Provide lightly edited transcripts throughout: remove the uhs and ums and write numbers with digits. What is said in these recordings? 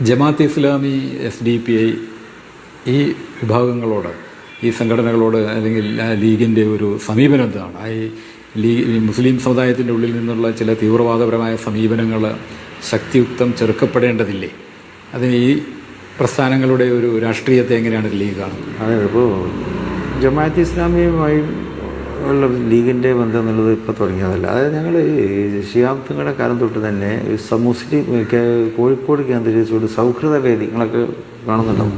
Jamaat Islami, SDPI ഈ വിഭാഗങ്ങളോട്, ഈ സംഘടനകളോട് അല്ലെങ്കിൽ ലീഗിൻ്റെ ഒരു സമീപനം എന്താണ്? ഈ മുസ്ലിം സമുദായത്തിൻ്റെ ഉള്ളിൽ നിന്നുള്ള ചില തീവ്രവാദപരമായ സമീപനങ്ങൾ ശക്തിയുക്തം ചെറുക്കപ്പെടേണ്ടതില്ലേ? അതിന് ഈ പ്രസ്ഥാനങ്ങളുടെ ഒരു രാഷ്ട്രീയത്തെ എങ്ങനെയാണ് ലീഗ് കാണുന്നത്? അതെ, ഇപ്പോൾ ജമാഅത്ത് ഇസ്ലാമിയുമായി ഉള്ള ലീഗിൻ്റെ ബന്ധം എന്നുള്ളത് ഇപ്പോൾ തുടങ്ങിയതല്ല. അതായത് ഞങ്ങൾ ശിഹാബ് തങ്ങളുടെ കാലം തൊട്ട് തന്നെ മുസ്ലിം കോഴിക്കോട് കേന്ദ്രീകരിച്ചുകൊണ്ട് സൗഹൃദ വേദി, നിങ്ങളൊക്കെ കാണുന്നുണ്ടാവും,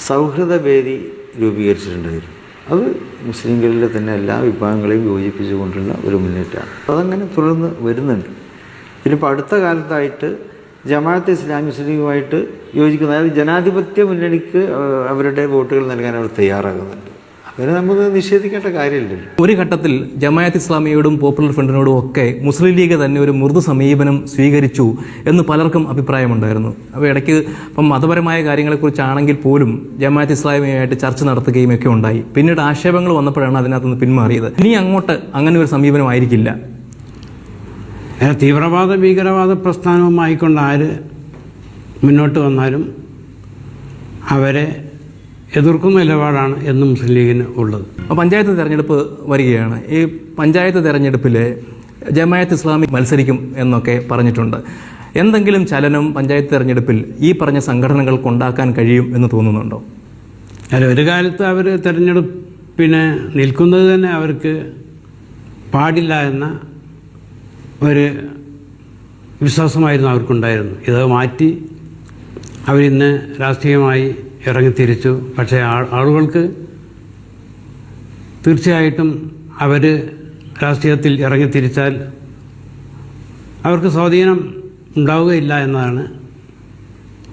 സൗഹൃദ വേദി രൂപീകരിച്ചിട്ടുണ്ടായിരുന്നു. അത് മുസ്ലിംകളിലെ തന്നെ എല്ലാ വിഭാഗങ്ങളെയും യോജിപ്പിച്ചുകൊണ്ടുള്ള ഒരു മുന്നേറ്റമാണ്. അതങ്ങനെ തുടർന്ന് വരുന്നുണ്ട്. പിന്നെ ഇപ്പോൾ അടുത്ത കാലത്തായിട്ട് ജമാഅത്ത് ഇസ്ലാമി മുസ്ലിമുമായിട്ട് യോജിക്കുന്ന, അതായത് ജനാധിപത്യ മുന്നണിക്ക് അവരുടെ വോട്ടുകൾ നൽകാൻ അവർ തയ്യാറാകുന്നുണ്ട്. അവരെ നമുക്ക് നിഷേധിക്കേണ്ട കാര്യമില്ലല്ലോ. ഒരു ഘട്ടത്തിൽ ജമാഅത്ത് ഇസ്ലാമിയോടും പോപ്പുലർ ഫ്രണ്ടിനോടും ഒക്കെ മുസ്ലിം ലീഗ് തന്നെ ഒരു മൃദു സമീപനം സ്വീകരിച്ചു എന്ന് പലർക്കും അഭിപ്രായമുണ്ടായിരുന്നു. അപ്പോൾ ഇടയ്ക്ക് ഇപ്പം മതപരമായ കാര്യങ്ങളെക്കുറിച്ചാണെങ്കിൽ പോലും ജമാഅത്ത് ഇസ്ലാമിയുമായിട്ട് ചർച്ച നടത്തുകയും ഒക്കെ ഉണ്ടായി. പിന്നീട് ആക്ഷേപങ്ങൾ വന്നപ്പോഴാണ് അതിനകത്തുനിന്ന് പിന്മാറിയത്. ഇനി അങ്ങോട്ട് അങ്ങനെ ഒരു സമീപനമായിരിക്കില്ല. തീവ്രവാദ ഭീകരവാദ പ്രസ്ഥാനവുമായിക്കൊണ്ട് ആര് മുന്നോട്ട് വന്നാലും അവരെ എതിർക്കുന്ന നിലപാടാണ് എന്നും മുസ്ലിം ലീഗിന് ഉള്ളത്. പഞ്ചായത്ത് തെരഞ്ഞെടുപ്പ് വരികയാണ്. ഈ പഞ്ചായത്ത് തെരഞ്ഞെടുപ്പിൽ ജമാഅത്ത് ഇസ്ലാമി മത്സരിക്കും എന്നൊക്കെ പറഞ്ഞിട്ടുണ്ട്. എന്തെങ്കിലും ചലനം പഞ്ചായത്ത് തെരഞ്ഞെടുപ്പിൽ ഈ പറഞ്ഞ സംഘടനകൾക്ക് ഉണ്ടാക്കാൻ കഴിയും എന്ന് തോന്നുന്നുണ്ടോ? അല്ല, ഒരു കാലത്ത് അവർ തെരഞ്ഞെടുപ്പിനെ നിൽക്കുന്നത് തന്നെ അവർക്ക് പാടില്ല എന്ന ഒരു വിശ്വാസമായിരുന്നു അവർക്കുണ്ടായിരുന്നു. ഇത് മാറ്റി അവരിന്ന് രാഷ്ട്രീയമായി ഇറങ്ങിത്തിരിച്ചു. പക്ഷേ ആളുകൾക്ക് തീർച്ചയായിട്ടും അവർ രാഷ്ട്രീയത്തിൽ ഇറങ്ങിത്തിരിച്ചാൽ അവർക്ക് സ്വാധീനം ഉണ്ടാവുകയില്ല എന്നതാണ്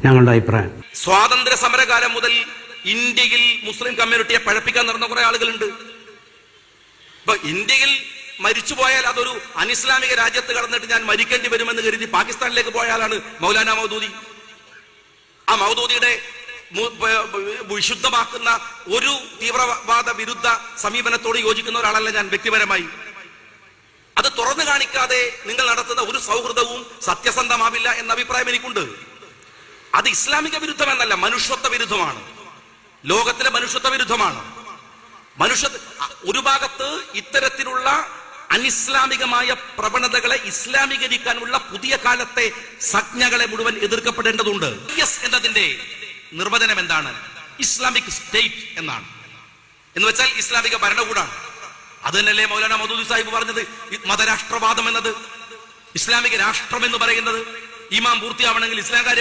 ഞങ്ങളുടെ അഭിപ്രായം. സ്വാതന്ത്ര്യ സമരകാലം മുതൽ ഇന്ത്യയിൽ മുസ്ലിം കമ്മ്യൂണിറ്റിയെ പഴപ്പിക്കാൻ നടന്ന കുറെ ആളുകളുണ്ട്. ഇപ്പൊ ഇന്ത്യയിൽ മരിച്ചുപോയാൽ അതൊരു അനിസ്ലാമിക രാജ്യത്ത് കടന്നിട്ട് ഞാൻ മരിക്കേണ്ടി വരുമെന്ന് കരുതി പാകിസ്ഥാനിലേക്ക് പോയ ആളാണ് മൗലാന മൗദൂദി. ആ മൗദൂദിയുടെ വിശുദ്ധമാക്കുന്ന ഒരു തീവ്രവാദ വിരുദ്ധ സമീപനത്തോട് യോജിക്കുന്ന ഒരാളല്ല ഞാൻ വ്യക്തിപരമായി. അത് തുറന്നു കാണിക്കാതെ നിങ്ങൾ നടത്തുന്ന ഒരു സൗഹൃദവും സത്യസന്ധമാവില്ല എന്ന അഭിപ്രായം എനിക്കുണ്ട്. അത് ഇസ്ലാമിക വിരുദ്ധമെന്നല്ല, മനുഷ്യത്വ വിരുദ്ധമാണ്. ലോകത്തിലെ മനുഷ്യത്വ വിരുദ്ധമാണ്. ഒരു ഭാഗത്ത് ഇത്തരത്തിലുള്ള അനിസ്ലാമികമായ പ്രവണതകളെ ഇസ്ലാമീകരിക്കാനുള്ള പുതിയ കാലത്തെ സംജ്ഞകളെ മുഴുവൻ എതിർക്കപ്പെടേണ്ടതുണ്ട്. എന്നതിന്റെ നിർവചനം എന്താണ്? ഇസ്ലാമിക് സ്റ്റേറ്റ് എന്നാണ്. എന്ന് വെച്ചാൽ ഇസ്ലാമിക ഭരണകൂടമാണ്. അത് തന്നെയല്ലേ മൗലാന മൗദൂദി സാഹിബ് പറഞ്ഞത്? മതരാഷ്ട്രവാദം എന്നത്, ഇസ്ലാമിക രാഷ്ട്രം എന്ന് പറയുന്നത്, ഈമാൻ പൂർത്തിയാവണമെങ്കിൽ ഇസ്ലാം കാര്യങ്ങൾ